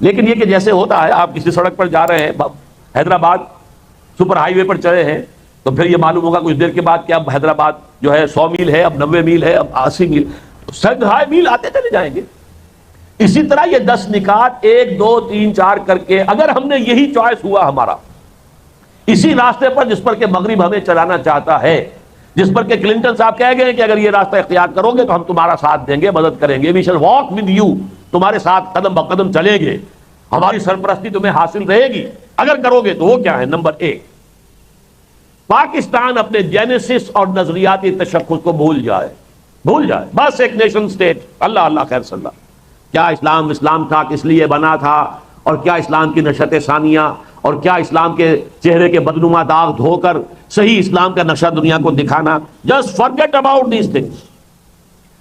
لیکن یہ کہ جیسے ہوتا ہے آپ کسی سڑک پر جا رہے ہیں حیدرآباد سپر ہائی وے پر چلے ہیں تو پھر یہ معلوم ہوگا کچھ دیر کے بعد کہ اب حیدرآباد جو ہے 100 میل ہے، اب 90 میل ہے، اب 80 میل، 100 میل آتے چلے جائیں گے۔ اسی طرح یہ 10 نکات 1 2 3 4 کر کے اگر ہم نے یہی چوائس ہوا ہمارا اسی راستے پر جس پر کہ مغرب ہمیں چلانا چاہتا ہے، جس پر کہ کلنٹن صاحب کہہ گئے کہ اگر یہ راستہ اختیار کرو گے تو ہم تمہارا ساتھ دیں گے، مدد کریں گے، وی شل واک ود یو، تمہارے ساتھ قدم بقدم چلیں گے، ہماری سرپرستی تمہیں حاصل رہے گی اگر کرو گے تو۔ وہ کیا ہے؟ نمبر 1، پاکستان اپنے جینیسس اور نظریاتی تشخص کو بھول جائے بس ایک نیشن سٹیٹ، اللہ اللہ خیر صلی اللہ۔ کیا اسلام تھا، کس لیے بنا تھا، اور کیا اسلام کی نشأت ثانیہ، اور کیا اسلام کے چہرے کے بدنما داغ دھو کر صحیح اسلام کا نقشہ دنیا کو دکھانا۔ Just forget about these things،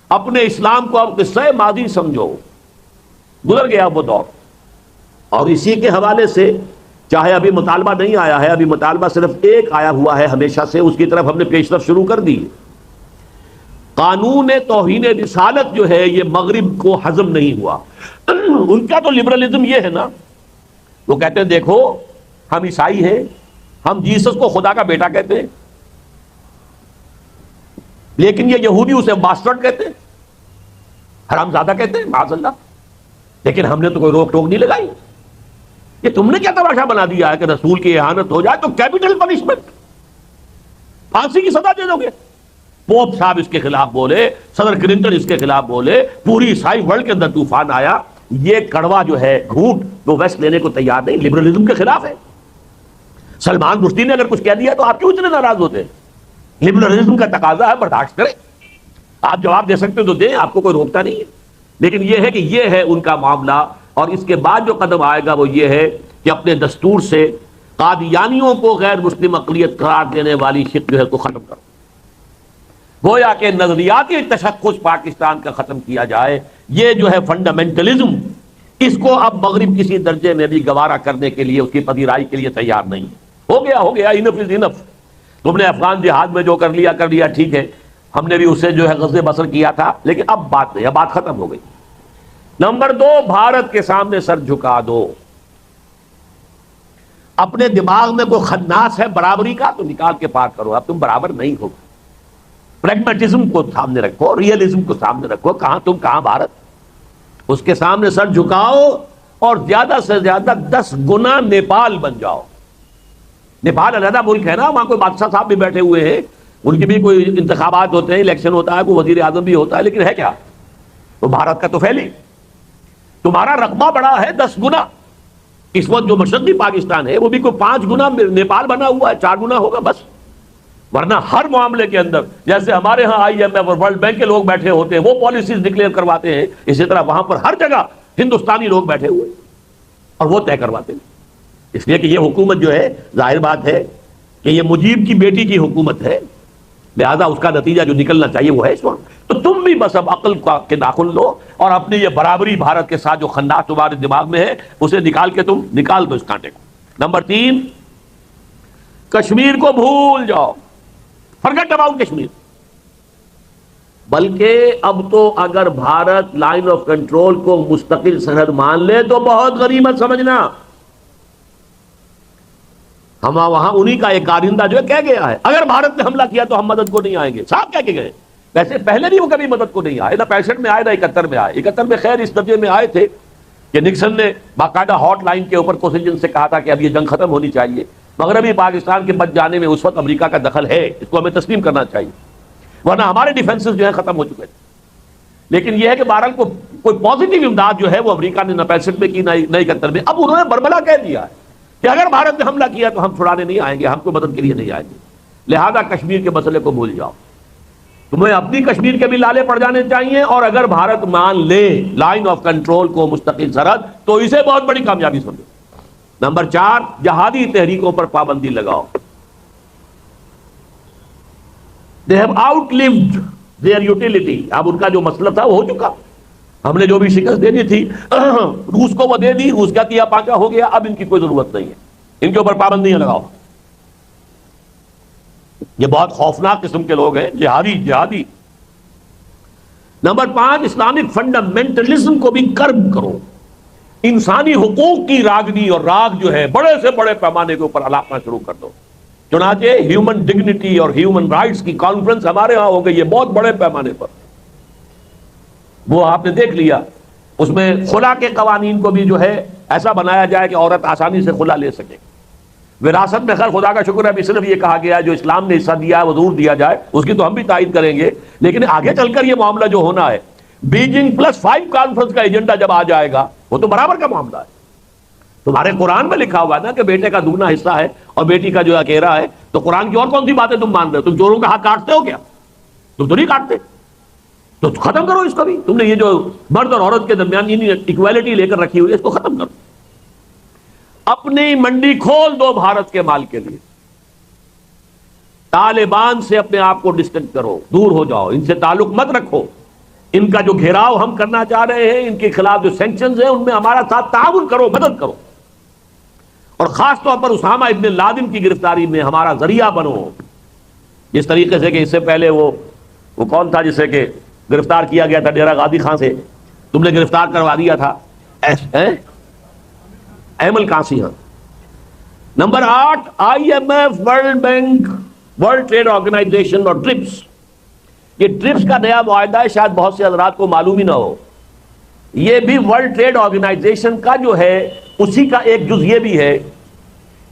اپنے اسلام کو اب قصہ ماضی سمجھو، گزر گیا وہ دور۔ اور اسی کے حوالے سے چاہے ابھی مطالبہ نہیں آیا ہے، ابھی مطالبہ صرف ایک آیا ہوا ہے ہمیشہ سے، اس کی طرف ہم نے پیشرفت شروع کر دی۔ قانون توہین رسالت جو ہے یہ مغرب کو ہضم نہیں ہوا۔ ان کا تو لبرلزم یہ ہے نا، وہ کہتے ہیں دیکھو ہم عیسائی ہیں، ہم جیسس کو خدا کا بیٹا کہتے ہیں، لیکن یہ یہودی اسے باسٹرڈ کہتے ہیں، حرامزادہ کہتے ہیں معاذ اللہ، لیکن ہم نے تو کوئی روک ٹوک نہیں لگائی۔ یہ تم نے کیا تماشا بنا دیا ہے کہ رسول کی اہانت ہو جائے تو کیپٹل پنشمنٹ، پھانسی کی سزا دے دو گے۔ پوپ صاحب اس کے خلاف بولے، صدر کلنٹن اس کے خلاف بولے، پوری عیسائی ورلڈ کے اندر طوفان آیا۔ یہ کڑوا جو ہے گھونٹ وہ ویسٹ لینے کو تیار نہیں، لبرلزم کے خلاف ہے۔ سلمان رشدی نے اگر کچھ کہہ دیا تو آپ کیوں اتنے ناراض ہوتے ہیں؟ لبرلزم کا تقاضا ہے، برداشت کریں، آپ جواب دے سکتے تو دیں، آپ کو کوئی روکتا نہیں ہے۔ لیکن یہ ہے کہ یہ ہے ان کا معاملہ، اور اس کے بعد جو قدم آئے گا وہ یہ ہے کہ اپنے دستور سے قادیانیوں کو غیر مسلم اقلیت قرار دینے والی شک جو ہے کو ختم کرو، گویا کہ نظریاتی تشخص پاکستان کا ختم کیا جائے۔ یہ جو ہے فنڈامنٹلزم، اس کو اب مغرب کسی درجے میں بھی گوارا کرنے کے لیے، اس کی پذیرائی کے لیے تیار نہیں ہے۔ ہو گیا، انف از انف۔ تم نے افغان جہاد میں جو کر لیا ٹھیک ہے، ہم نے بھی اسے جو ہے غزے بسر کیا تھا، لیکن اب بات نہیں، اب بات ختم ہو گئی۔ نمبر 2، بھارت کے سامنے سر جھکا دو۔ اپنے دماغ میں کوئی خناس ہے برابری کا تو نکال کے پار کرو، اب تم برابر نہیں ہو۔ پریگمیٹزم کو سامنے رکھو، ریئلزم کو سامنے رکھو، کہاں تم کہاں بھارت، اس کے سامنے سر جھکاؤ، اور زیادہ سے زیادہ 10 گنا نیپال بن جاؤ۔ نیپال علیحدہ ملک ہے نا، وہاں کوئی بادشاہ صاحب بھی بیٹھے ہوئے ہیں، ان کے بھی کوئی انتخابات ہوتے ہیں، الیکشن ہوتا ہے، کوئی وزیر اعظم بھی ہوتا ہے، لیکن ہے کیا؟ تو بھارت کا تو پھیلی، تمہارا رقبہ بڑا ہے 10 گنا۔ اس وقت جو مشرقی پاکستان ہے وہ بھی کوئی 5 گنا نیپال بنا ہوا ہے، 4 گنا ہوگا بس۔ ورنہ ہر معاملے کے اندر جیسے ہمارے ہاں IMF اور ورلڈ بینک کے لوگ بیٹھے ہوتے ہیں، وہ پالیسیز ڈکلیئر کرواتے ہیں، اسی طرح وہاں پر ہر جگہ ہندوستانی لوگ بیٹھے ہوئے اور وہ طے کرواتے ہیں۔ اس لیے کہ یہ حکومت جو ہے، ظاہر بات ہے کہ یہ مجیب کی بیٹی کی حکومت ہے، لہذا اس کا نتیجہ جو نکلنا چاہیے وہ ہے اس وقت۔ تو تم بھی بس اب عقل کے داخل لو، اور اپنی یہ برابری بھارت کے ساتھ جو خناس تمہارے دماغ میں ہے اسے نکال کے تم نکال دو اس کانٹے کو۔ نمبر 3، کشمیر کو بھول جاؤ، فرگٹ اباؤٹ کشمیر۔ بلکہ اب تو اگر بھارت لائن آف کنٹرول کو مستقل سرحد مان لے تو بہت غنیمت سمجھنا۔ ہم وہاں انہی کا ایک کارندہ جو ہے کہہ گیا ہے اگر بھارت نے حملہ کیا تو ہم مدد کو نہیں آئیں گے، صاحب کہہ کے گئے۔ ویسے پہلے بھی وہ کبھی مدد کو نہیں آئے، نہ 65 میں آئے نہ 71 میں آئے۔ 71 میں خیر اس درجے میں آئے تھے کہ نکسن نے باقاعدہ ہاٹ لائن کے اوپر کوسنجن سے کہا تھا کہ اب یہ جنگ ختم ہونی چاہیے۔ مغربی پاکستان کے بچ جانے میں اس وقت امریکہ کا دخل ہے، اس کو ہمیں تسلیم کرنا چاہیے، ورنہ ہمارے ڈیفنسز جو ہیں ختم ہو چکے تھے۔ لیکن یہ ہے کہ بہرحال کوئی پازیٹیو امداد جو ہے وہ امریکہ نے نہ 65 میں کی نہ 71 میں۔ اب انہوں نے برملا کہہ دیا ہے کہ اگر بھارت نے حملہ کیا تو ہم چھڑانے نہیں آئیں گے، ہم کو مدد کے لیے نہیں آئیں گے، لہذا کشمیر کے مسئلے کو بھول جاؤ۔ تمہیں اپنی کشمیر کے بھی لالے پڑ جانے چاہیے، اور اگر بھارت مان لے لائن آف کنٹرول کو مستقل سرحد تو اسے بہت بڑی کامیابی سمجھو۔ نمبر 4، جہادی تحریکوں پر پابندی لگاؤ۔ They have outlived their utility۔ اب ان کا جو مسئلہ تھا وہ ہو چکا، ہم نے جو بھی شکست دینی تھی روس کو وہ دے دی، روس کا کیا پانچا ہو گیا، اب ان کی کوئی ضرورت نہیں ہے، ان کے اوپر پابندیاں لگاؤ۔ یہ بہت خوفناک قسم کے لوگ ہیں، جہادی۔ نمبر 5، اسلامک فنڈامنٹلزم کو بھی کرب کرو۔ انسانی حقوق کی راگنی اور راگ جو ہے بڑے سے بڑے پیمانے کے اوپر الاپنا شروع کر دو. چنانچہ ہیومن ڈگنیٹی اور ہیومن رائٹس کی کانفرنس ہمارے ہاں ہو گئی ہے بہت بڑے پیمانے پر. وہ آپ نے دیکھ لیا, اس میں خلا کے قوانین کو بھی جو ہے ایسا بنایا جائے کہ عورت آسانی سے خلا لے سکے. وراثت میں خیر خدا کا شکر ہے ابھی صرف یہ کہا گیا ہے جو اسلام نے حصہ دیا ہے وہ ضرور دیا جائے, اس کی تو ہم بھی تائید کریں گے, لیکن آگے چل کر یہ معاملہ جو ہونا ہے بیجنگ +5 کانفرنس کا ایجنڈا جب آ جائے گا وہ تو برابر کا معاملہ ہے. تمہارے قرآن میں لکھا ہوا ہے نا کہ بیٹے کا دگنا حصہ ہے اور بیٹی کا جو اکیرا ہے, تو قرآن کی اور کون سی باتیں تم مان رہے ہو؟ تم چوروں کا حق کاٹتے ہو کیا؟ تم تو نہیں کاٹتے, تو ختم کرو اس کو بھی. تم نے یہ جو مرد اور عورت کے درمیان ایکویلٹی لے کر رکھی ہوئی ہے اس کو ختم کرو. اپنی منڈی کھول دو بھارت کے مال کے لیے. طالبان سے اپنے آپ کو ڈسٹنس کرو, دور ہو جاؤ, ان سے تعلق مت رکھو. ان کا جو گھیراؤ ہم کرنا چاہ رہے ہیں, ان کے خلاف جو سینکشنز ہیں ان میں ہمارا ساتھ تعاون کرو, مدد کرو, اور خاص طور پر اسامہ ابن لادن کی گرفتاری میں ہمارا ذریعہ بنو. جس طریقے سے کہ اس سے پہلے وہ کون تھا جسے کہ گرفتار کیا گیا تھا ڈیرہ غازی خان سے, تم نے گرفتار کروا دیا تھا, ایمل کانسی. ہاں. Number 8, IMF, World Bank, World Trade Organization اور ٹرپس. یہ ٹرپس کا نیا معاہدہ ہے, شاید بہت سے حضرات کو معلوم ہی نہ ہو. یہ بھی ورلڈ ٹریڈ آرگنائزیشن کا جو ہے اسی کا ایک جز یہ بھی ہے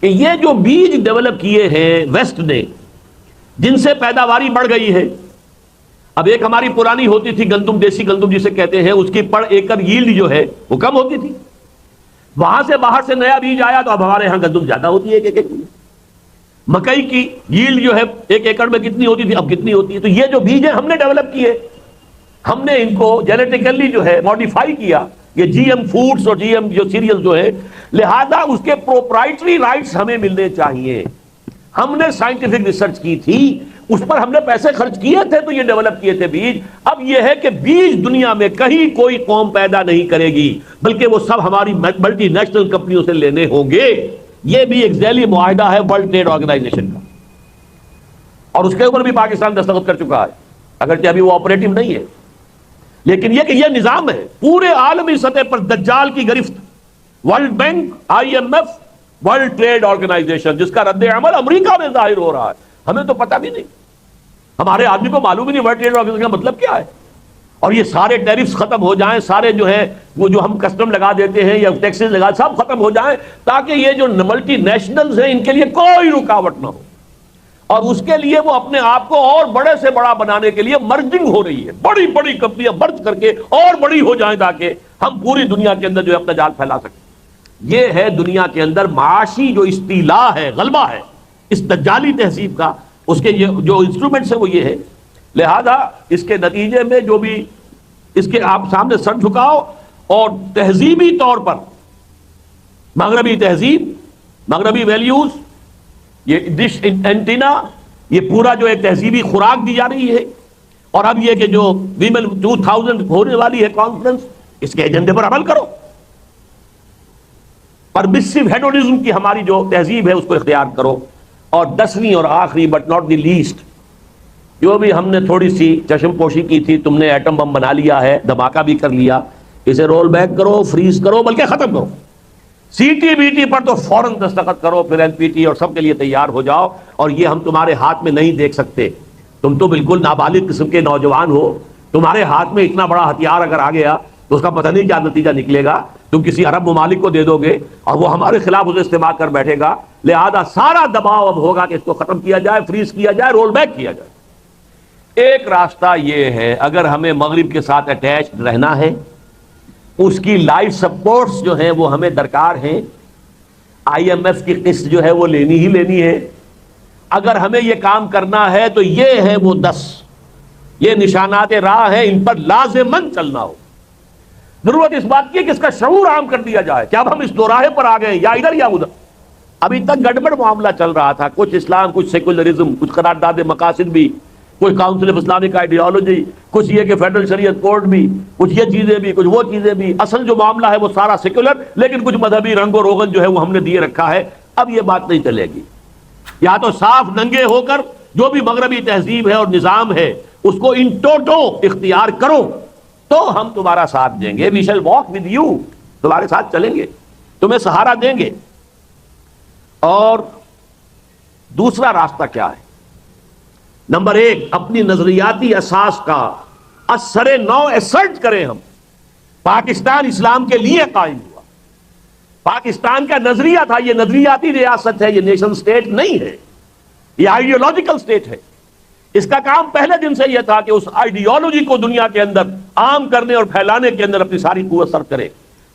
کہ یہ جو بیج ڈیولپ کیے ہیں ویسٹ نے, جن سے پیداواری بڑھ گئی ہے. اب ایک ہماری پرانی ہوتی تھی گندم, دیسی گندم جسے کہتے ہیں, اس کی پر ایکڑ ییلڈ جو ہے وہ کم ہوتی تھی. وہاں سے باہر سے نیا بیج آیا تو اب ہمارے ہاں گندم زیادہ ہوتی ہے. ایک مکئی کی ییلڈ جو ہے 1 ایکڑ میں کتنی ہوتی تھی, اب کتنی ہوتی ہے. تو یہ جو بیج ہے ہم نے ڈیولپ کیے, ہم نے ان کو جینیٹیکلی جو ہے ماڈیفائی کیا. یہ جی ایم فوڈز اور جی ایم جو سیریل جو ہے, لہذا اس کے پروپرائٹری رائٹس ہمیں ملنے چاہیے. ہم نے سائنٹیفک ریسرچ کی تھی, اس پر ہم نے پیسے خرچ کیے تھے, تو یہ ڈیولپ کیے تھے بیج. اب یہ ہے کہ بیج دنیا میں کہیں کوئی قوم پیدا نہیں کرے گی, بلکہ وہ سب ہماری ملٹی نیشنل کمپنیوں سے لینے ہوں گے. یہ بھی ایک ذیلی معاہدہ ہے ورلڈ ٹریڈ آرگنائزیشن کا, اور اس کے اوپر بھی پاکستان دستخط کر چکا ہے, اگرچہ ابھی وہ آپریٹو نہیں ہے. لیکن یہ کہ یہ نظام ہے پورے عالمی سطح پر دجال کی گرفت. World Bank, IMF, World Trade Organization, جس کا رد عمل امریکہ میں ظاہر ہو رہا ہے. ہمیں تو پتہ بھی نہیں, ہمارے آدمی کو معلوم ہی نہیں ورلڈ ٹریڈ آرگنائزیشن کا مطلب کیا ہے. اور یہ سارے ٹیرفز ختم ہو جائیں, سارے جو ہے وہ جو ہم کسٹم لگا دیتے ہیں یا ٹیکسز لگا, سب ختم ہو جائیں, تاکہ یہ جو ملٹی نیشنلز ہیں ان کے لیے کوئی رکاوٹ نہ ہو. اور اس کے لیے وہ اپنے آپ کو اور بڑے سے بڑا بنانے کے لیے مرجنگ ہو رہی ہے. بڑی بڑی کمپنیاں مرج کر کے اور بڑی ہو جائیں تاکہ ہم پوری دنیا کے اندر جو ہے اپنا جال پھیلا سکیں. یہ ہے دنیا کے اندر معاشی جو استیلاء ہے, غلبہ ہے اس دجالی تہذیب کا. اس کے جو انسٹرومنٹس ہیں وہ یہ ہے. لہذا اس کے نتیجے میں جو بھی اس کے آپ سامنے سر جھکاؤ, اور تہذیبی طور پر مغربی تہذیب, مغربی ویلیوز, یہ ڈش اینٹینا, یہ پورا جو ایک تہذیبی خوراک دی جا رہی ہے. اور اب یہ کہ جو ویمن 2000 ہونے والی ہے کانفرنس, اس کے ایجنڈے پر عمل کرو. پرمسو ہیڈونزم کی ہماری جو تہذیب ہے اس کو اختیار کرو. اور 10ویں اور آخری بٹ ناٹ دی لیسٹ, جو بھی ہم نے تھوڑی سی چشم پوشی کی تھی, تم نے ایٹم بم بنا لیا ہے, دھماکہ بھی کر لیا, اسے رول بیک کرو, فریز کرو, بلکہ ختم کرو. CTBT پر تو فوراً دستخط کرو, پھر NPT اور سب کے لیے تیار ہو جاؤ. اور یہ ہم تمہارے ہاتھ میں نہیں دیکھ سکتے. تم تو بالکل نابالغ قسم کے نوجوان ہو, تمہارے ہاتھ میں اتنا بڑا ہتھیار اگر آ گیا تو اس کا پتہ نہیں کیا نتیجہ نکلے گا. تم کسی عرب ممالک کو دے دو گے اور وہ ہمارے خلاف اسے استعمال کر بیٹھے گا. لہذا سارا دباؤ اب ہوگا کہ اس کو ختم کیا جائے, فریز کیا جائے, رول بیک کیا جائے. ایک راستہ یہ ہے, اگر ہمیں مغرب کے ساتھ اٹیچ رہنا ہے, اس کی لائف سپورٹس جو ہیں وہ ہمیں درکار ہیں. IMF کی قسط جو ہے وہ لینی ہی لینی ہے. اگر ہمیں یہ کام کرنا ہے تو یہ ہے وہ 10 یہ نشانات راہ ہیں, ان پر لازماً چلنا ہو. ضرورت اس بات کی ہے کہ اس کا شعور عام کر دیا جائے کہ اب ہم اس دوراہے پر آ گئے, یا ادھر یا ادھر. ابھی تک گڑبڑ معاملہ چل رہا تھا, کچھ اسلام, کچھ سیکولرزم, کچھ قرارداد مقاصد بھی, کوئی کاؤنسل آف اسلامک آئیڈیالوجی, کچھ یہ کہ فیڈرل شریعت کورٹ بھی, کچھ یہ چیزیں بھی, کچھ وہ چیزیں بھی. اصل جو معاملہ ہے وہ سارا سیکولر, لیکن کچھ مذہبی رنگ و روغن جو ہے وہ ہم نے دیے رکھا ہے. اب یہ بات نہیں چلے گی. یا تو صاف ننگے ہو کر جو بھی مغربی تہذیب ہے اور نظام ہے اس کو ان ٹوٹو اختیار کرو, تو ہم تمہارا ساتھ دیں گے. We shall walk with you. تمہارے ساتھ چلیں گے، تمہیں سہارا دیں گے۔ اور دوسرا راستہ کیا ہے؟ نمبر ایک، اپنی نظریاتی اساس کا اثر نو ایسرٹ کریں ہم۔ پاکستان اسلام کے لیے قائم ہوا، پاکستان کا نظریہ تھا، یہ نظریاتی ریاست ہے، یہ نیشن سٹیٹ نہیں ہے، یہ آئیڈیولوجیکل سٹیٹ ہے۔ اس کا کام پہلے دن سے یہ تھا کہ اس آئیڈیالوجی کو دنیا کے اندر عام کرنے اور پھیلانے کے اندر اپنی ساری قوت صرف کرے۔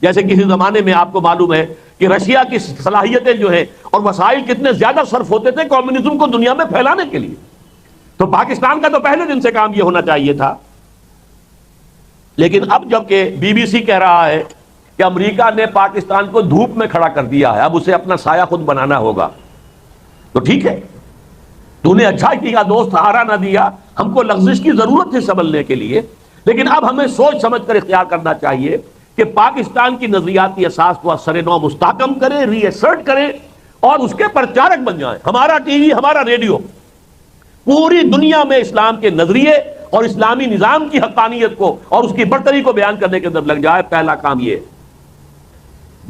جیسے کسی زمانے میں آپ کو معلوم ہے کہ رشیا کی صلاحیتیں جو ہیں اور وسائل کتنے زیادہ صرف ہوتے تھے کمیونزم کو دنیا میں پھیلانے کے لیے، تو پاکستان کا تو پہلے دن سے کام یہ ہونا چاہیے تھا۔ لیکن اب جب کہ بی بی سی کہہ رہا ہے کہ امریکہ نے پاکستان کو دھوپ میں کھڑا کر دیا ہے، اب اسے اپنا سایہ خود بنانا ہوگا، تو ٹھیک ہے، تو نے اچھا کیا دوست، سہارا نہ دیا، ہم کو لغزش کی ضرورت تھی سنبھلنے کے لیے، لیکن اب ہمیں سوچ سمجھ کر اختیار کرنا چاہیے کہ پاکستان کی نظریاتی اساس کو اثر نو مستحکم کریں، ری ایسرٹ کریں اور اس کے پرچارک بن جائیں۔ ہمارا ٹی وی، ہمارا ریڈیو پوری دنیا میں اسلام کے نظریے اور اسلامی نظام کی حقانیت کو اور اس کی برتری کو بیان کرنے کے اندر لگ جائے، پہلا کام یہ ہے۔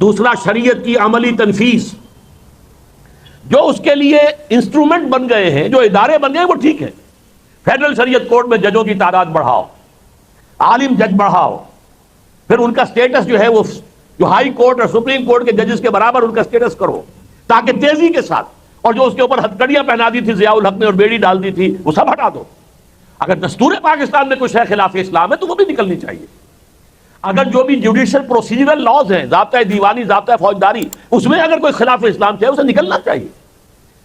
دوسرا، شریعت کی عملی تنفیذ، جو اس کے لیے انسٹرومنٹ بن گئے ہیں، جو ادارے بن گئے ہیں، وہ ٹھیک ہے۔ فیڈرل شریعت کورٹ میں ججوں کی تعداد بڑھاؤ، عالم جج بڑھاؤ، پھر ان کا سٹیٹس جو ہے وہ جو ہائی کورٹ اور سپریم کورٹ کے ججز کے برابر ان کا سٹیٹس کرو، تاکہ تیزی کے ساتھ، اور جو اس کے اوپر ہتھکڑیاں پہنا دی تھی ضیاء الحق نے اور بیڑی ڈال دی تھی، وہ سب ہٹا دو۔ اگر دستور پاکستان میں کچھ ہے خلاف اسلام ہے تو وہ بھی نکلنی چاہیے۔ اگر جو بھی جوڈیشل پروسیجرل لاز ہیں، ضابطۂ دیوانی، ضابطۂ فوجداری، اس میں اگر کوئی خلاف اسلام ہے اسے نکلنا چاہیے۔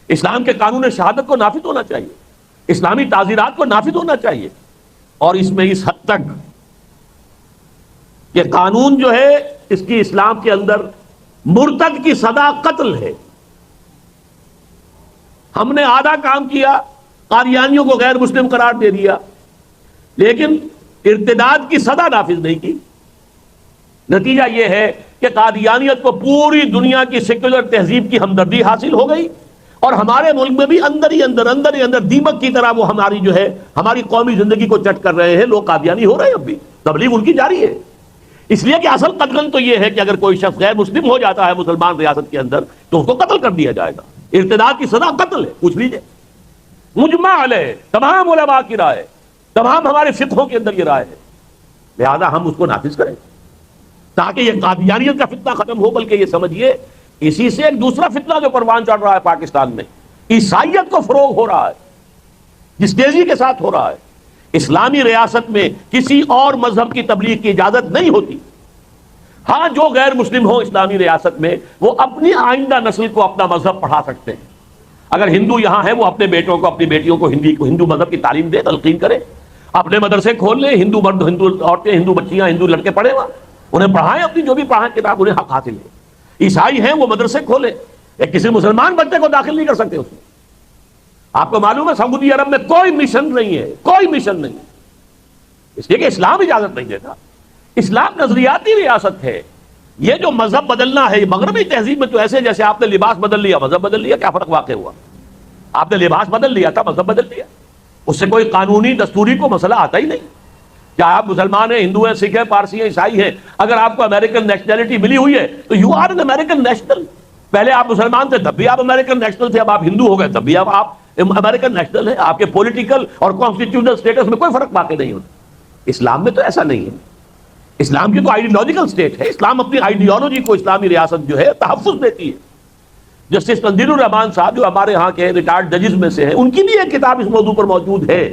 اسلام کے قانون شہادت کو نافذ ہونا چاہیے، اسلامی تعزیرات کو نافذ ہونا چاہیے۔ اور اس میں اس حد تک کہ قانون جو ہے اس کی اسلام کے اندر مرتد کی سزا قتل ہے۔ ہم نے آدھا کام کیا، قادیانیوں کو غیر مسلم قرار دے دیا، لیکن ارتداد کی سزا نافذ نہیں کی۔ نتیجہ یہ ہے کہ قادیانیت کو پوری دنیا کی سیکولر تہذیب کی ہمدردی حاصل ہو گئی، اور ہمارے ملک میں بھی اندر ہی اندر دیمک کی طرح وہ ہماری جو ہے ہماری قومی زندگی کو چٹ کر رہے ہیں۔ لوگ قادیانی ہو رہے ہیں، اب بھی تبلیغ ان کی جاری ہے۔ اس لیے کہ اصل قتل تو یہ ہے کہ اگر کوئی شخص غیر مسلم ہو جاتا ہے مسلمان ریاست کے اندر تو اس کو قتل کر دیا جائے گا۔ ارتداد کی سزا قتل ہے، پوچھ لیجئے، مجمع علیہ، تمام علماء کی رائے، تمام ہمارے فقہوں کے اندر یہ رائے ہے، لہذا ہم اس کو نافذ کریں تاکہ یہ قادیانیت کا فتنہ ختم ہو۔ بلکہ یہ سمجھیے اسی سے ایک دوسرا فتنہ جو پروان چڑھ رہا ہے پاکستان میں، عیسائیت کو فروغ ہو رہا ہے، جس تیزی کے ساتھ ہو رہا ہے۔ اسلامی ریاست میں کسی اور مذہب کی تبلیغ کی اجازت نہیں ہوتی۔ ہاں، جو غیر مسلم ہو اسلامی ریاست میں وہ اپنی آئندہ نسل کو اپنا مذہب پڑھا سکتے ہیں۔ اگر ہندو یہاں ہے وہ اپنے بیٹوں کو، اپنی بیٹیوں کو ہندو مذہب کی تعلیم دے، تلقین کرے، اپنے مدرسے کھول لیں، ہندو مرد، ہندو عورتیں، ہندو بچیاں، ہندو لڑکے پڑھیں، وہاں انہیں پڑھائیں، اپنی جو بھی پڑھائیں کتاب، انہیں حق حاصل ہے۔ عیسائی ہیں وہ مدرسے کھولیں، کسی مسلمان بچے کو داخل نہیں کر سکتے اس میں۔ آپ کو معلوم ہے سعودی عرب میں کوئی مشن نہیں ہے، کوئی مشن نہیں، اس لیے کہ اسلام اجازت نہیں دیتا۔ اسلام نظریاتی ریاست ہے۔ یہ جو مذہب بدلنا ہے، یہ مغربی تہذیب میں تو ایسے جیسے آپ نے لباس بدل لیا مذہب بدل لیا، کیا فرق واقع ہوا؟ آپ نے لباس بدل لیا تھا، مذہب بدل لیا، اس سے کوئی قانونی دستوری کو مسئلہ آتا ہی نہیں۔ چاہے آپ مسلمان ہیں، ہندو ہیں، سکھ ہیں، پارسی ہیں، عیسائی ہیں، اگر آپ کو امریکن نیشنلٹی ملی ہوئی ہے تو you are an American national. پہلے آپ مسلمان تھے تب بھی آپ امریکن نیشنل تھے، اب آپ ہندو ہو گئے تب بھی اب آپ امریکن نیشنل ہیں۔ آپ کے پولیٹیکل اور کانسٹیٹیوشنل سٹیٹس میں کوئی فرق واقع نہیں ہوتا۔ اسلام میں تو ایسا نہیں ہے، اسلام کی تو آئیڈیالوجیکل سٹیٹ ہے۔ اسلام اپنی آئیڈیالوجی کو اسلامی ریاست جو ہے تحفظ دیتی ہے۔ جسٹس تنزیل الرحمان صاحب جو ہمارے ہاں کے ریٹائرڈ ججز میں سے ہیں، ان کی بھی ایک کتاب اس موضوع پر موجود ہے،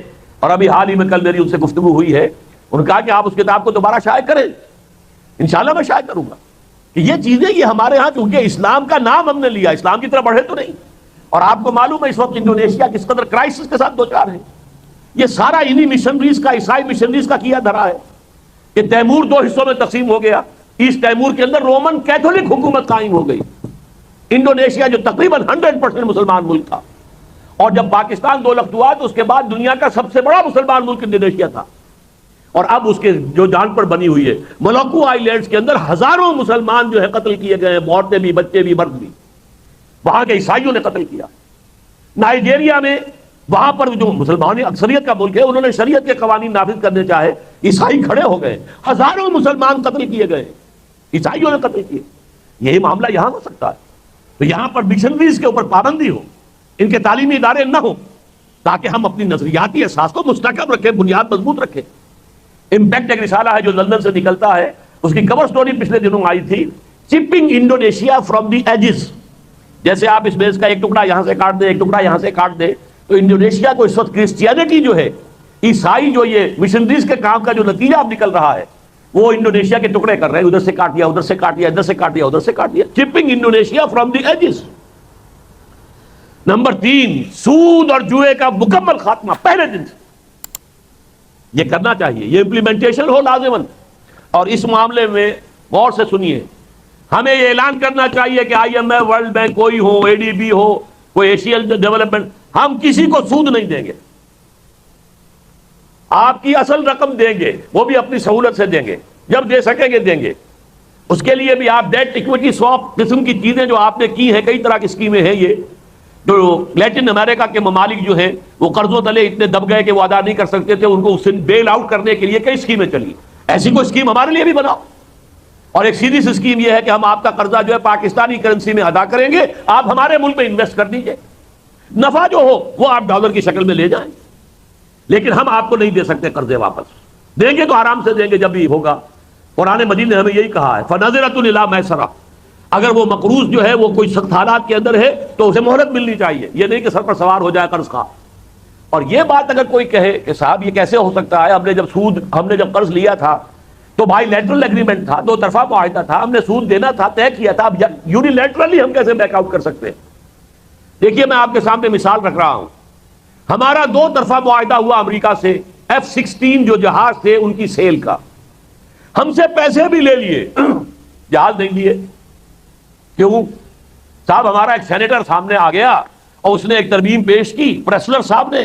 اور ابھی حال ہی میں کل میری ان سے گفتگو ہوئی ہے، انہوں نے کہا کہ آپ اس کتاب کو دوبارہ شائع کریں۔ انشاءاللہ میں شائع کروں گا کہ یہ چیزیں یہ ہمارے ہاں چونکہ اسلام کا نام ہم نے لیا، اسلام کی طرف بڑھے تو نہیں۔ اور آپ کو معلوم ہے اس وقت انڈونیشیا کس قدر کرائسس کے ساتھ دوچار ہے۔ یہ سارا انہی مشنریز کا، عیسائی مشنریز کا کیا دھرا ہے کہ تیمور دو حصوں میں تقسیم ہو گیا، ایسٹ تیمور کے اندر رومن کیتھولک حکومت قائم ہو گئی۔ انڈونیشیا جو تقریباً 100% مسلمان ملک تھا، اور جب پاکستان دو لخت ہوا تو اس کے بعد دنیا کا سب سے بڑا مسلمان ملک انڈونیشیا تھا، اور اب اس کے جو جان پر بنی ہوئی ہے مولوکو آئی لینڈز کے اندر ہزاروں مسلمان جو ہے قتل کیے گئے ہیں، عورتیں بھی، بچے بھی، مرد بھی، وہاں کے عیسائیوں نے قتل کیا۔ نائجیریا میں وہاں پر جو مسلمان اکثریت کا ملک ہے، انہوں نے شریعت کے قوانین نافذ کرنے چاہے، عیسائی کھڑے ہو گئے، ہزاروں مسلمان قتل کیے گئے۔ عیسائیوں نے قتل کیے. یہی معاملہ یہاں ہو سکتا ہے. تو یہاں پر مشنریز کے اوپر پابندی ہو، ان کے تعلیمی ادارے نہ ہوں، تاکہ ہم اپنی نظریاتی احساس کو مستحکم رکھیں، بنیاد مضبوط رکھیں. امپیکٹ ایک رسالہ ہے جو لندن سے نکلتا ہے، اس کی کور سٹوری پچھلے دنوں آئی تھی، چپنگ انڈونیشیا فرام دی ایجز. جیسے آپ اس میز کا ایک ٹکڑا یہاں سے کاٹ دیں، ایک ٹکڑا یہاں سے کاٹ دیں، تو انڈونیشیا کو اس وقت کرسچینٹی جو ہے، عیسائی جو یہ مشنریز کے کام کا جو نتیجہ اب نکل رہا ہے، وہ انڈونیشیا کے ٹکڑے کر رہے ہیں. ادھر سے کاٹ دیا، ادھر سے کاٹ دیا، ادھر سے کاٹ دیا، ادھر سے کاٹ دیا. Chipping Indonesia from the edges. Number 3، سود اور جوئے کا مکمل خاتمہ پہلے دن سے. یہ کرنا چاہیے، یہ امپلیمنٹیشن ہو لازماً. اور اس معاملے میں غور سے سنیے، ہمیں یہ اعلان کرنا چاہیے کہ IMF، ورلڈ بینک، کوئی ہو، ADB ہو، کوئی ایشین ڈیولپمنٹ، ہم کسی کو سود نہیں دیں گے. آپ کی اصل رقم دیں گے، وہ بھی اپنی سہولت سے دیں گے، جب دے سکیں گے دیں گے. اس کے لیے بھی آپ ڈیٹ ایکویٹی سواپ قسم کی چیزیں جو آپ نے کی ہیں، کئی طرح کی اسکیمیں ہیں. یہ جو لیٹن امریکہ کے ممالک جو ہیں وہ قرضوں تلے اتنے دب گئے کہ وہ ادا نہیں کر سکتے تھے، ان کو اس سے بیل آؤٹ کرنے کے لیے کئی اسکیمیں چلی. ایسی کوئی اسکیم ہمارے لیے بھی بناؤ. اور ایک سیدھی سی اسکیم یہ ہے کہ ہم آپ کا قرضہ جو ہے پاکستانی کرنسی میں ادا کریں گے، آپ ہمارے ملک میں انویسٹ کر دیجئے، نفع جو ہو وہ آپ ڈالر کی شکل میں لے جائیں. لیکن ہم آپ کو نہیں دے سکتے قرضے واپس. دیں گے تو آرام سے دیں گے جب بھی ہوگا. قرآن مجید نے ہمیں یہی کہا ہے، فَنَظِرَةٌ إِلَىٰ مَيْسَرَةٍ. اگر وہ مقروض جو ہے وہ کوئی سخت حالات کے اندر ہے تو اسے مہلت ملنی چاہیے، یہ نہیں کہ سر پر سوار ہو جائے قرض خواہ. اور یہ بات اگر کوئی کہے کہ صاحب یہ کیسے ہو سکتا ہے، ہم نے جب قرض لیا تھا تو بائی لیٹرل ایگریمنٹ تھا، دو طرفہ معاہدہ تھا، ہم نے سود دینا تھا، طے کیا تھا، اب یونیلیٹرلی ہم کیسے بیک آؤٹ کر سکتے ہیں؟ دیکھیے میں آپ کے سامنے مثال رکھ رہا ہوں. ہمارا دو طرفہ معاہدہ ہوا امریکہ سے F-16 جو جہاز تھے ان کی سیل کا. ہم سے پیسے بھی لے لیے، جہاز نہیں لیے. کیوں؟ صاحب ہمارا ایک سینیٹر سامنے آ گیا اور اس نے ایک ترمیم پیش کی، پریسلر صاحب نے،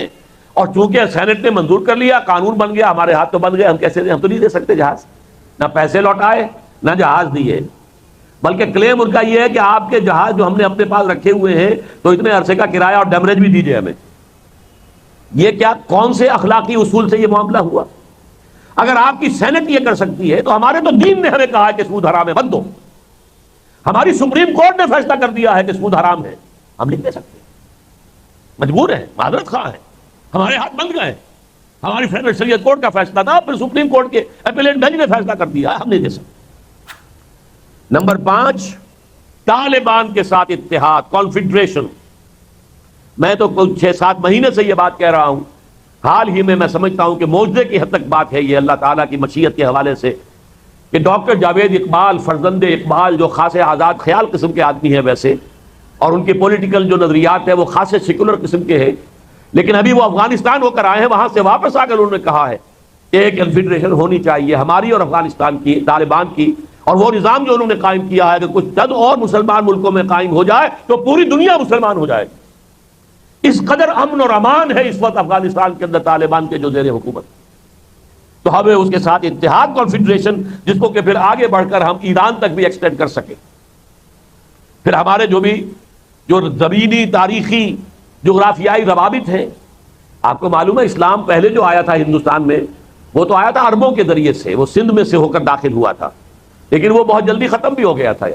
اور چونکہ سینٹ نے منظور کر لیا، قانون بن گیا، ہمارے ہاتھ تو بن گئے. ہم کیسے دیں؟ ہم تو نہیں دے سکتے جہاز. نہ پیسے لوٹائے نہ جہاز دیے، بلکہ کلیم ان کا یہ ہے کہ آپ کے جہاز جو ہم نے اپنے پاس رکھے ہوئے ہیں تو اتنے عرصے کا کرایہ اور ڈیمریج بھی دیجئے ہمیں. یہ کیا کون سے اخلاقی اصول سے یہ معاملہ ہوا؟ اگر آپ کی سینٹ یہ کر سکتی ہے تو ہمارے تو دین نے ہمیں کہا ہے کہ سود حرام ہے، بند دو. ہماری سپریم کورٹ نے فیصلہ کر دیا ہے کہ سود حرام ہے، ہم نہیں دے سکتے، مجبور ہیں، معذرت خواہ ہیں، ہمارے ہاتھ بند گئے. ہماری فیڈرل شریعت کورٹ کا فیصلہ تھا، پھر سپریم کورٹ کے اپیلیٹ بینچ نے فیصلہ کر دیا ہے، ہم نہیں دے سکتے. نمبر 5، طالبان کے ساتھ اتحاد، کانفیڈریشن. میں تو 6-7 مہینے سے یہ بات کہہ رہا ہوں، حال ہی میں سمجھتا ہوں کہ معجزے کی حد تک بات ہے یہ اللہ تعالیٰ کی مشیت کے حوالے سے، کہ ڈاکٹر جاوید اقبال، فرزند اقبال، جو خاصے آزاد خیال قسم کے آدمی ہیں ویسے، اور ان کے پولیٹیکل جو نظریات ہیں وہ خاصے سیکولر قسم کے ہیں، لیکن ابھی وہ افغانستان ہو کر آئے ہیں، وہاں سے واپس آ کر انہوں نے کہا ہے کہ ایک کنفیڈریشن ہونی چاہیے ہماری اور افغانستان کی، طالبان کی. اور وہ نظام جو انہوں نے قائم کیا ہے کہ کچھ چند اور مسلمان ملکوں میں قائم ہو جائے تو پوری دنیا مسلمان ہو جائے. اس قدر امن اور امان ہے اس وقت افغانستان کے اندر طالبان کے جو زیر حکومت. تو ہمیں اس کے ساتھ اتحاد، کانفیڈریشن، جس کو کہ پھر آگے بڑھ کر ہم ایران تک بھی ایکسٹینڈ کر سکیں. پھر ہمارے جو زمینی، تاریخی، جغرافیائی روابط ہیں. آپ کو معلوم ہے اسلام پہلے جو آیا تھا ہندوستان میں وہ تو آیا تھا عربوں کے ذریعے سے، وہ سندھ میں سے ہو کر داخل ہوا تھا، لیکن وہ بہت جلدی ختم بھی ہو گیا تھا.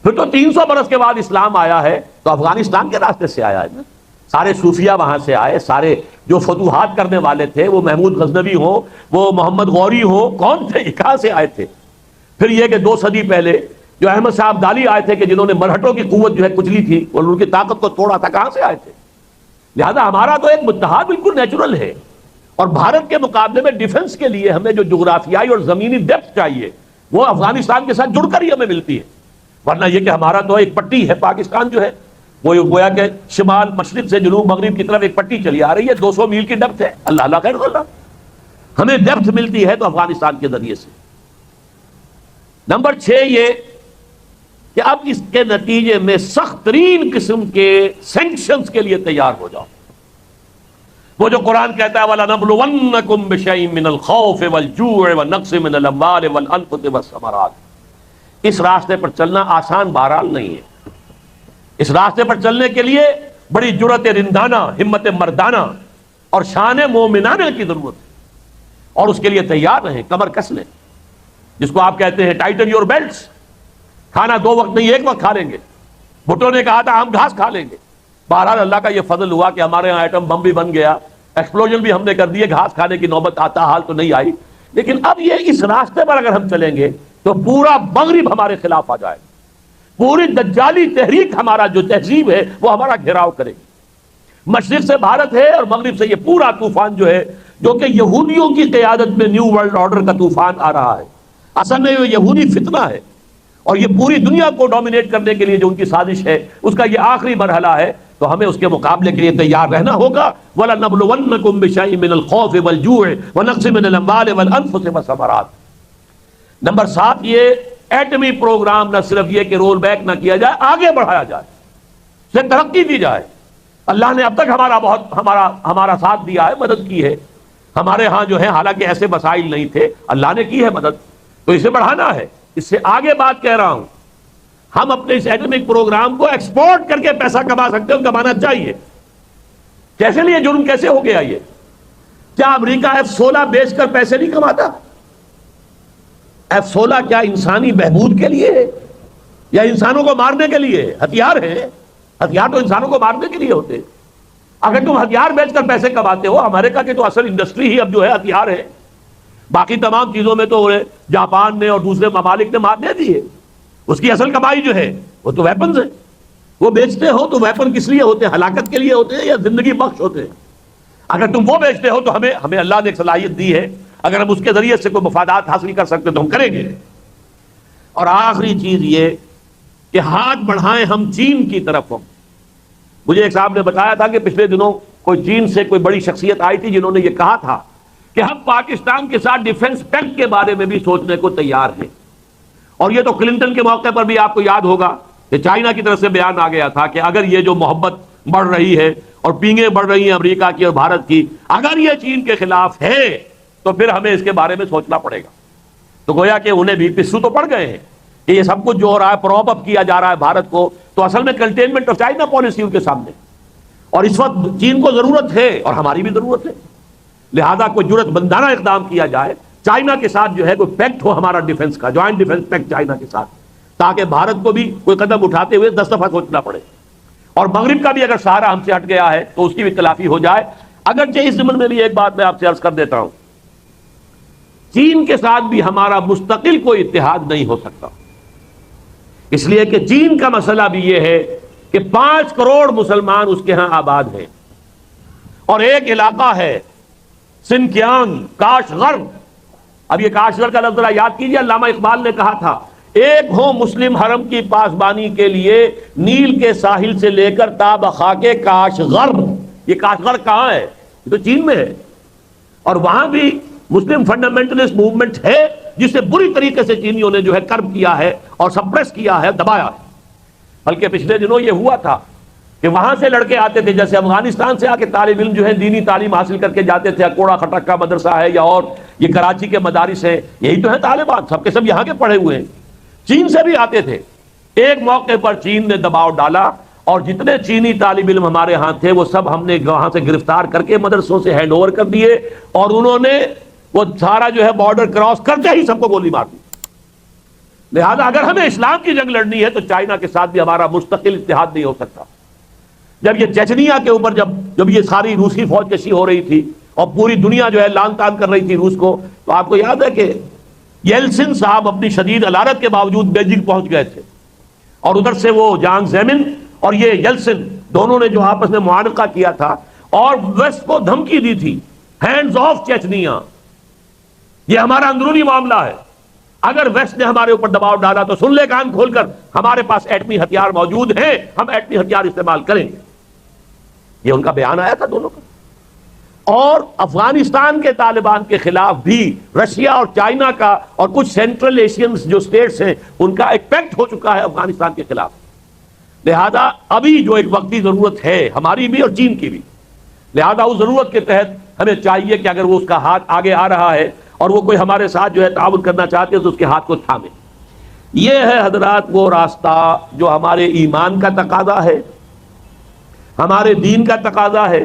پھر تو 300 برس کے بعد اسلام آیا ہے تو افغانستان کے راستے سے آیا ہے نا. سارے صوفیہ وہاں سے آئے، سارے جو فتوحات کرنے والے تھے، وہ محمود غزنوی ہو، وہ محمد غوری ہو، کون تھے، کہاں سے آئے تھے؟ پھر یہ کہ 2 صدی پہلے جو احمد صاحب دالی آئے تھے کہ جنہوں نے مرہٹوں کی قوت جو ہے کچلی تھی اور ان کی طاقت کو توڑا تھا، کہاں سے آئے تھے؟ لہذا ہمارا تو ایک متحد بالکل نیچرل ہے. اور بھارت کے مقابلے میں ڈیفنس کے لیے ہمیں جو جغرافیائی اور زمینی ڈیپتھ چاہیے وہ افغانستان کے ساتھ جڑ کر ہی ہمیں ملتی ہے. ورنہ یہ کہ ہمارا تو ایک پٹی ہے، پاکستان جو ہے وہ گویا کہ شمال مشرق سے جنوب مغرب کی طرف ایک پٹی چلی آ رہی ہے، 200 میل کی ڈیپتھ ہے. اللہ خیر اللہ، ہمیں ڈیپتھ ملتی ہے تو افغانستان کے ذریعے سے. نمبر 6 یہ کہ اب اس کے نتیجے میں سخت ترین قسم کے سینکشنز کے لیے تیار ہو جاؤ. وہ جو قرآن کہتا ہے وَلَنَبْلُوَنَّكُمْ بِشَيْءٍ مِّنَ الْخَوْفِ وَالْجُوعِ وَالنَّقْصِ مِّنَ الْأَمْوَالِ وَالْأَنفُسِ وَالثَّمَرَاتِ. اس راستے پر چلنا آسان بہرحال نہیں ہے. اس راستے پر چلنے کے لیے بڑی جرأت رندانہ، ہمت مردانہ اور شان مومنانہ کی ضرورت ہے، اور اس کے لیے تیار رہیں، کمر کس لیں. جس کو آپ کہتے ہیں ٹائٹن یور بیلٹس، کھانا 2 وقت نہیں 1 وقت کھا لیں گے. بھٹو نے کہا تھا ہم گھاس کھا لیں گے. بہرحال اللہ کا یہ فضل ہوا کہ ہمارے یہاں ایٹم بم بھی بن گیا، ایکسپلوژن بھی ہم نے کر دیے، گھاس کھانے کی نوبت آتا حال تو نہیں آئی. لیکن اب یہ اس راستے پر اگر ہم چلیں گے تو پورا مغرب ہمارے خلاف آ جائے گا. پوری دجالی تحریک ہمارا جو تہذیب ہے وہ ہمارا گھیراؤ کرے گی. مشرق سے بھارت ہے اور مغرب سے یہ پورا طوفان جو ہے، جو کہ یہودیوں کی قیادت میں نیو ورلڈ آرڈر کا طوفان آ رہا ہے. اصل میں یہ یہودی فتنہ ہے اور یہ پوری دنیا کو ڈومینیٹ کرنے کے لیے جو ان کی سازش ہے اس کا یہ آخری مرحلہ ہے. تو ہمیں اس کے مقابلے کے لیے تیار رہنا ہوگا. وَلَنَبْلُوَنَّكُمْ بِشَيْءٍ مِّنَ الْخَوْفِ وَالْجُوعِ وَنَقْصٍ مِّنَ الْأَمْوَالِ وَالْأَنفُسِ وَالثَّمَرَاتِ. نمبر 7، یہ ایٹمی پروگرام نہ صرف یہ کہ رول بیک نہ کیا جائے، آگے بڑھایا جائے، سے ترقی دی جائے. اللہ نے اب تک ہمارا ساتھ دیا ہے، مدد کی ہے. ہمارے ہاں جو ہے حالانکہ ایسے مسائل نہیں تھے، اللہ نے کی ہے مدد، تو اسے بڑھانا ہے. اس سے آگے بات کہہ رہا ہوں، ہم اپنے اس ایٹمک پروگرام کو ایکسپورٹ کر کے پیسہ کما سکتے ہیں، کمانا چاہیے. کیسے لیے جرم کیسے ہو گیا یہ؟ کیا امریکہ F-16 بیچ کر پیسے نہیں کماتا؟ F-16 کیا انسانی بہبود کے لیے ہے یا انسانوں کو مارنے کے لیے؟ ہتھیار ہے، ہتھیار تو انسانوں کو مارنے کے لیے ہوتے. اگر تم ہتھیار بیچ کر پیسے کماتے ہو، امریکہ کی تو اصل انڈسٹری ہی اب جو ہے ہتھیار ہے. باقی تمام چیزوں میں تو جاپان نے اور دوسرے ممالک نے مار دے دی ہے. اس کی اصل کمائی جو ہے وہ تو ویپنز ہے. وہ بیچتے ہو تو ویپن کس لیے ہوتے ہیں؟ ہلاکت کے لیے ہوتے ہیں یا زندگی بخش ہوتے ہیں؟ اگر تم وہ بیچتے ہو تو ہمیں اللہ نے ایک صلاحیت دی ہے، اگر ہم اس کے ذریعے سے کوئی مفادات حاصل کر سکتے تو ہم کریں گے. اور آخری چیز یہ کہ ہاتھ بڑھائیں ہم چین کی طرف. مجھے ایک صاحب نے بتایا تھا کہ پچھلے دنوں کوئی چین سے کوئی بڑی شخصیت آئی تھی جنہوں نے یہ کہا تھا کہ ہم پاکستان کے ساتھ ڈیفنس پیکٹ کے بارے میں بھی سوچنے کو تیار ہیں. اور یہ تو کلنٹن کے موقع پر بھی آپ کو یاد ہوگا کہ چائنا کی طرف سے بیان آ گیا تھا کہ اگر یہ جو محبت بڑھ رہی ہے اور پینگیں بڑھ رہی ہیں امریکہ کی اور بھارت کی، اگر یہ چین کے خلاف ہے تو پھر ہمیں اس کے بارے میں سوچنا پڑے گا. تو گویا کہ انہیں بھی پسو تو پڑ گئے ہیں کہ یہ سب کچھ جو ہو رہا ہے، پروپ اپ کیا جا رہا ہے بھارت کو، تو اصل میں کنٹینمنٹ آف چائنا پالیسی ان کے سامنے. اور اس وقت چین کو ضرورت ہے اور ہماری بھی ضرورت ہے، لہذا کوئی جرت مندانہ اقدام کیا جائے چائنا کے ساتھ، جو ہے کوئی پیکٹ ہو ہمارا ڈیفنس کا، جوائنٹ ڈیفنس پیکٹ چائنا کے ساتھ، تاکہ بھارت کو بھی کوئی قدم اٹھاتے ہوئے 10 دفعہ سوچنا پڑے. اور مغرب کا بھی اگر سہارا ہم سے ہٹ گیا ہے تو اس کی بھی تلافی ہو جائے. اگرچہ اس ضمن میں بھی ایک بات میں آپ سے عرض کر دیتا ہوں، چین کے ساتھ بھی ہمارا مستقل کوئی اتحاد نہیں ہو سکتا، اس لیے کہ چین کا مسئلہ بھی یہ ہے کہ 5 کروڑ مسلمان اس کے ہاں آباد ہیں، اور ایک علاقہ ہے سنکیانگ، کاشغر. اب یہ کاشغر کا لفظ ذرا یاد کیجیے، علامہ اقبال نے کہا تھا ایک ہو مسلم حرم کی پاسبانی کے لیے، نیل کے ساحل سے لے کر تا بخاک کاشغر. یہ کاشغر کہاں ہے؟ یہ تو چین میں ہے، اور وہاں بھی مسلم فنڈامنٹلسٹ موومنٹ ہے جسے بری طریقے سے چینیوں نے جو ہے کرب کیا ہے اور سپریس کیا ہے، دبایا ہے. بلکہ پچھلے دنوں یہ ہوا تھا کہ وہاں سے لڑکے آتے تھے، جیسے افغانستان سے آ کے طالب علم جو ہے دینی تعلیم حاصل کر کے جاتے تھے، اکوڑا خٹک کا مدرسہ ہے یا اور یہ کراچی کے مدارس ہیں، یہی تو ہیں طالبان، سب کے سب یہاں کے پڑھے ہوئے ہیں. چین سے بھی آتے تھے. ایک موقع پر چین نے دباؤ ڈالا اور جتنے چینی طالب علم ہمارے ہاں تھے وہ سب ہم نے وہاں سے گرفتار کر کے مدرسوں سے ہینڈ اوور کر دیے، اور انہوں نے وہ سارا جو ہے بارڈر کراس کرتے ہی سب کو گولی مار دی. لہذا اگر ہمیں اسلام کی جنگ لڑنی ہے تو چائنا کے ساتھ بھی ہمارا مستقل اتحاد نہیں ہو سکتا. جب یہ چچنیا کے اوپر جب یہ ساری روسی فوج کشی ہو رہی تھی اور پوری دنیا جو ہے لان تان کر رہی تھی روس کو، تو آپ کو یاد ہے کہ یلسن صاحب اپنی شدید علارت کے باوجود بیجنگ پہنچ گئے تھے، اور ادھر سے وہ جانگ زیمن اور یہ یلسن دونوں نے جو آپس میں معانقہ کیا تھا اور ویسٹ کو دھمکی دی تھی، ہینڈز آف چچنیا، یہ ہمارا اندرونی معاملہ ہے. اگر ویسٹ نے ہمارے اوپر دباؤ ڈالا تو سن لے کان کھول کر، ہمارے پاس ایٹمی ہتھیار موجود ہیں، ہم ایٹمی ہتھیار استعمال کریں گے. یہ ان کا بیان آیا تھا دونوں کا. اور افغانستان کے طالبان کے خلاف بھی رشیا اور چائنا کا اور کچھ سینٹرل ایشین جو اسٹیٹس ہیں ان کا ایک پیکٹ ہو چکا ہے افغانستان کے خلاف. لہذا ابھی جو ایک وقتی ضرورت ہے ہماری بھی اور چین کی بھی، لہذا اس ضرورت کے تحت ہمیں چاہیے کہ اگر وہ اس کا ہاتھ آگے آ رہا ہے اور وہ کوئی ہمارے ساتھ جو ہے تعاون کرنا چاہتے ہیں تو اس کے ہاتھ کو تھامیں. یہ ہے حضرات وہ راستہ جو ہمارے ایمان کا تقاضا ہے، ہمارے دین کا تقاضا ہے.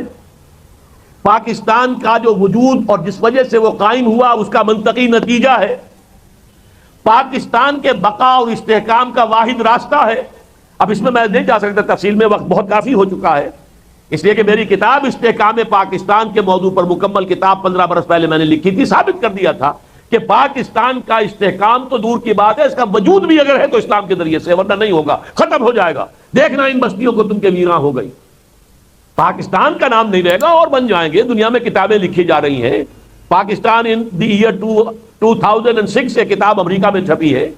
پاکستان کا جو وجود اور جس وجہ سے وہ قائم ہوا اس کا منطقی نتیجہ ہے. پاکستان کے بقا اور استحکام کا واحد راستہ ہے. اب اس میں نہیں جا سکتا تفصیل میں، وقت بہت کافی ہو چکا ہے، اس لیے کہ میری کتاب استحکام پاکستان کے موضوع پر مکمل کتاب 15 برس پہلے میں نے لکھی تھی، ثابت کر دیا تھا کہ پاکستان کا استحکام تو دور کی بات ہے، اس کا وجود بھی اگر ہے تو اسلام کے ذریعے سے، ورنہ نہیں ہوگا، ختم ہو جائے گا. دیکھنا ان بستیوں کو تم کے ویراں ہو گئی، پاکستان کا نام نہیں رہے گا اور بن جائیں گے. دنیا میں کتابیں لکھی جا رہی ہیں. پاکستان ان دی ایئر 2006 سے کتاب امریکہ میں چھپی ہے،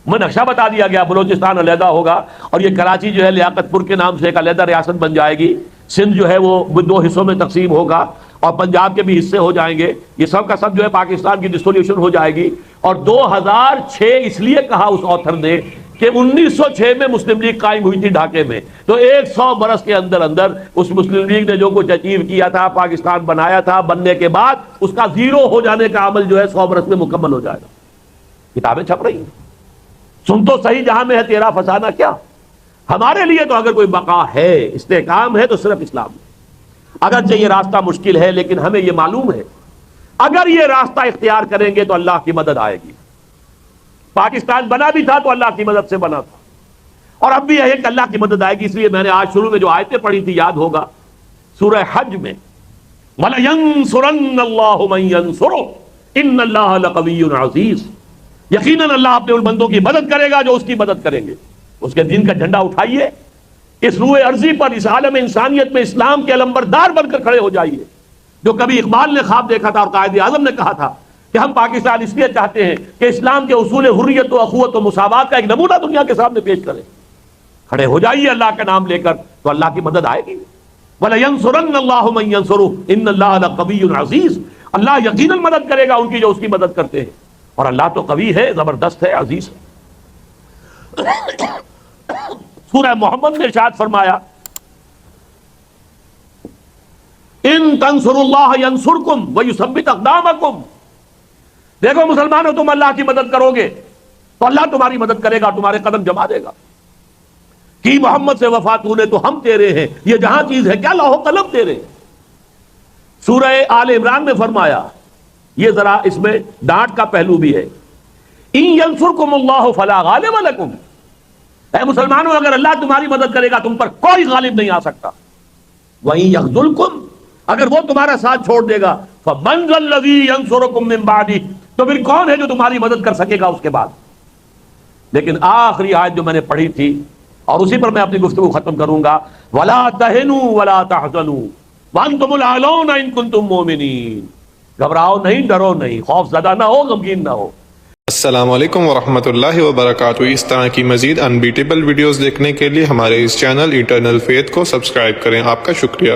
میں نقشہ بتا دیا گیا، بلوچستان علیحدہ ہوگا اور یہ کراچی جو ہے لیاقت پور کے نام سے ایک علیحدہ ریاست بن جائے گی. سندھ جو ہے وہ 2 حصوں میں تقسیم ہوگا اور پنجاب کے بھی حصے ہو جائیں گے. یہ سب کا سب جو ہے پاکستان کی ڈسولوشن ہو جائے گی. اور 2006 اس لیے کہا اس آتھر نے کہ 1906 میں مسلم لیگ قائم ہوئی تھی ڈھاکے میں، تو 100 برس کے اندر اندر اس مسلم لیگ نے جو کچھ اچیو کیا تھا، پاکستان بنایا تھا، بننے کے بعد اس کا زیرو ہو جانے کا عمل جو ہے 100 برس میں مکمل ہو جائے گا. کتابیں چھپ رہی ہیں. سن تو صحیح جہاں میں ہے تیرا فسانہ کیا. ہمارے لیے تو اگر کوئی بقا ہے، استحکام ہے، تو صرف اسلام ہے. اگرچہ یہ راستہ مشکل ہے لیکن ہمیں یہ معلوم ہے اگر یہ راستہ اختیار کریں گے تو اللہ کی مدد آئے گی. پاکستان بنا بھی تھا تو اللہ کی مدد سے بنا تھا، اور اب بھی ہے کہ اللہ کی مدد آئے گی. اس لیے میں نے آج شروع میں جو آیتیں پڑھی تھی یاد ہوگا، سورہ حج میں وَلَيَنْصُرَنَّ اللَّهُ مَن يَنْصُرُهُ إِنَّ اللَّهَ لَقَوِيٌّ عَزِيزٌ، یقیناً اللہ اپنے ان بندوں کی مدد کرے گا جو اس کی مدد کریں گے. اس کے دین کا جھنڈا اٹھائیے، اس روئے ارضی پر، اس عالم انسانیت میں اسلام کے علمبردار بن کر کھڑے ہو جائیے. جو کبھی اقبال نے خواب دیکھا تھا اور قائد اعظم نے کہا تھا کہ ہم پاکستان اس لیے چاہتے ہیں کہ اسلام کے اصول حریت و اخوت و مساوات کا ایک نمونہ دنیا کے سامنے پیش کریں. کھڑے ہو جائیے اللہ کا نام لے کر تو اللہ کی مدد آئے گی. وَلَيَنْصُرَنَّ اللَّهُ مَن يَنْصُرُهُ إِنَّ اللَّهَ لَقَوِيٌّ عَزِيزٌ، اللہ یقیناً مدد کرے گا ان کی جو اس کی مدد کرتے ہیں، اور اللہ تو قوی ہے، زبردست ہے، عزیز ہے. سورہ محمد نے ارشاد فرمایا ان تنصروا اللہ ینصرکم ویثبت اقدامکم، دیکھو مسلمانوں تم اللہ کی مدد کرو گے تو اللہ تمہاری مدد کرے گا، تمہارے قدم جما دے گا. کی محمد سے وفا تو نے تو ہم تیرے ہیں، یہ جہاں چیز ہے کیا لوح و قلم تیرے. سورہ آل عمران میں فرمایا، یہ ذرا اس میں ڈانٹ کا پہلو بھی ہے، ان ینصرکم اللہ فلا غالب لکم، اے مسلمانوں اگر اللہ تمہاری مدد کرے گا تم پر کوئی غالب نہیں آ سکتا. وَإِن يَخْذُلْكُمْ، اگر وہ تمہارا ساتھ چھوڑ دے گا، فَمَنْ ذَا الَّذِي يَنْصُرُكُم مِّن بَعْدِهِ، تو پھر کون ہے جو تمہاری مدد کر سکے گا اس کے بعد. لیکن آخری آیت جو میں نے پڑھی تھی اور اسی پر میں اپنی گفتگو ختم کروں گا، وَلَا تَهِنُوا وَلَا تَحْزَنُوا وَأَنْتُمُ الْأَعْلَوْنَ إِن كُنتُم مُّؤْمِنِينَ، گھبراؤ نہیں، ڈرو نہیں، خوف زدہ نہ ہو، غمگین نہ ہو. السلام علیکم ورحمۃ اللہ وبرکاتہ. اس طرح کی مزید انبیٹیبل ویڈیوز دیکھنے کے لیے ہمارے اس چینل ایٹرنل فیتھ کو سبسکرائب کریں. آپ کا شکریہ.